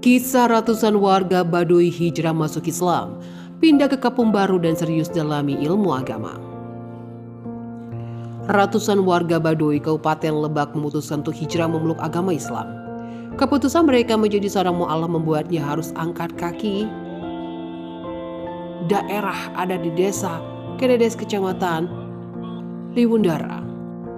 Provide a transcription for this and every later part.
Kisah ratusan warga Baduy hijrah masuk Islam, pindah ke kampung baru dan serius dalami ilmu agama. Ratusan warga Baduy Kabupaten Lebak memutuskan untuk hijrah memeluk agama Islam. Keputusan mereka menjadi seorang mu'alaf membuatnya harus angkat kaki daerah ada di desa Kededes Kecamatan Liwundara.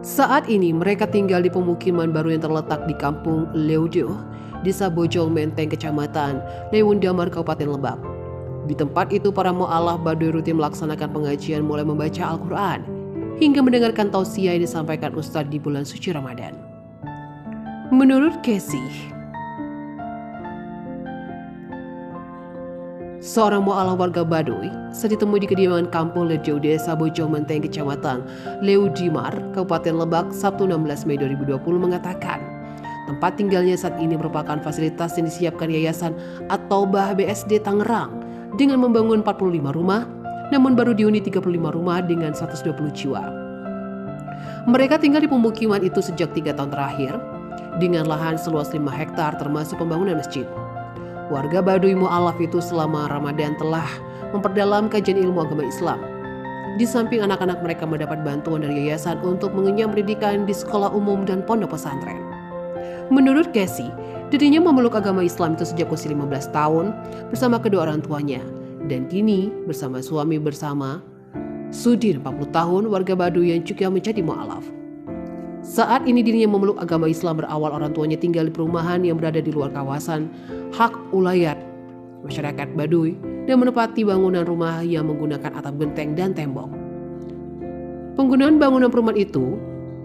Saat ini mereka tinggal di pemukiman baru yang terletak di kampung Leudo, Desa Bojong Menteng, Kecamatan Liwundamar, Kabupaten Lebak. Di tempat itu para mu'alaf Baduy rutin melaksanakan pengajian mulai membaca Al-Quran hingga mendengarkan tausiah yang disampaikan Ustadz di bulan suci Ramadan. Menurut Casey, seorang mu'alaf warga Baduy saat ditemui di kediaman kampung Lejo, Desa Bojong Menteng, Kecamatan Liwundamar, Kabupaten Lebak, Sabtu 16 Mei 2020 mengatakan, tempat tinggalnya saat ini merupakan fasilitas yang disiapkan Yayasan At-Taubah BSD Tangerang dengan membangun 45 rumah, namun baru dihuni 35 rumah dengan 120 jiwa. Mereka tinggal di pemukiman itu sejak 3 tahun terakhir dengan lahan seluas 5 hektar termasuk pembangunan masjid. Warga Baduy mu'alaf itu selama Ramadan telah memperdalam kajian ilmu agama Islam. Di samping anak-anak mereka mendapat bantuan dari yayasan untuk mengenyam pendidikan di sekolah umum dan pondok pesantren. Menurut Casey, dirinya memeluk agama Islam itu sejak usia 15 tahun bersama kedua orang tuanya, dan kini bersama suami bersama Sudin 40 tahun warga Baduy yang juga menjadi mu'alaf. Saat ini dirinya memeluk agama Islam berawal orang tuanya tinggal di perumahan yang berada di luar kawasan hak ulayat masyarakat Baduy dan menempati bangunan rumah yang menggunakan atap genteng dan tembok. Penggunaan bangunan perumahan itu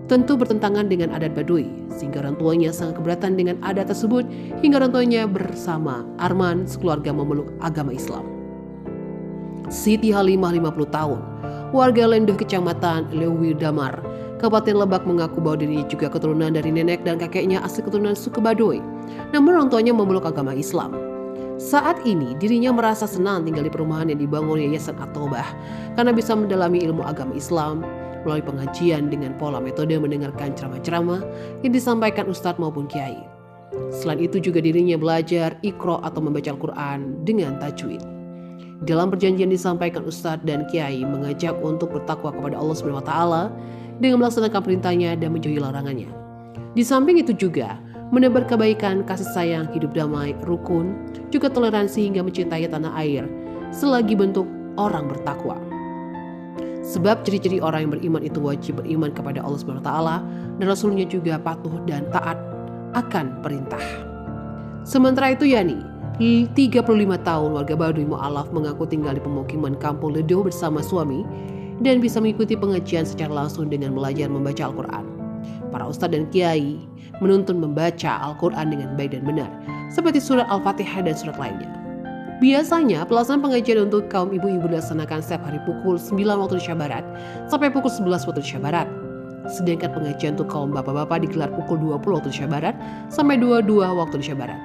tentu bertentangan dengan adat Baduy, sehingga orang tuanya sangat keberatan dengan adat tersebut hingga orang tuanya bersama Arman sekeluarga memeluk agama Islam. Siti Halimah 50 tahun, warga Lenduh Kecamatan Liwundamar, Kabupaten Lebak mengaku bahwa dirinya juga keturunan dari nenek dan kakeknya asli keturunan suku Baduy, namun orang tuanya memeluk agama Islam. Saat ini dirinya merasa senang tinggal di perumahan yang dibangun Yayasan At-Taubah karena bisa mendalami ilmu agama Islam melalui pengajian dengan pola metode mendengarkan ceramah-ceramah yang disampaikan ustadz maupun kiai. Selain itu juga dirinya belajar Iqra atau membaca Al-Quran dengan tajwid. Dalam perjanjian disampaikan ustadz dan kiai mengajak untuk bertakwa kepada Allah SWT dengan melaksanakan perintahnya dan menjauhi larangannya. Di samping itu juga menebar kebaikan, kasih sayang, hidup damai, rukun, juga toleransi hingga mencintai tanah air selagi bentuk orang bertakwa. Sebab ciri-ciri orang yang beriman itu wajib beriman kepada Allah SWT dan Rasulnya juga patuh dan taat akan perintah. Sementara itu Yani, 35 tahun warga Baduy mu'alaf mengaku tinggal di pemukiman kampung Ledo bersama suami dan bisa mengikuti pengajian secara langsung dengan belajar membaca Al-Quran. Para ustadz dan kiai menuntun membaca Al-Quran dengan baik dan benar, seperti surat Al-Fatihah dan surat lainnya. Biasanya pelaksanaan pengajian untuk kaum ibu-ibu dilaksanakan setiap hari pukul 9 waktu Indonesia Barat sampai pukul 11 waktu Indonesia Barat. Sedangkan pengajian untuk kaum bapak-bapak digelar pukul 20 waktu Indonesia Barat sampai 22 waktu Indonesia Barat.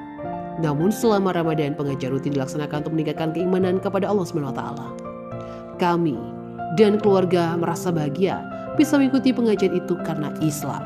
Namun selama Ramadan pengajian rutin dilaksanakan untuk meningkatkan keimanan kepada Allah SWT. Kami dan keluarga merasa bahagia bisa mengikuti pengajian itu karena Islam.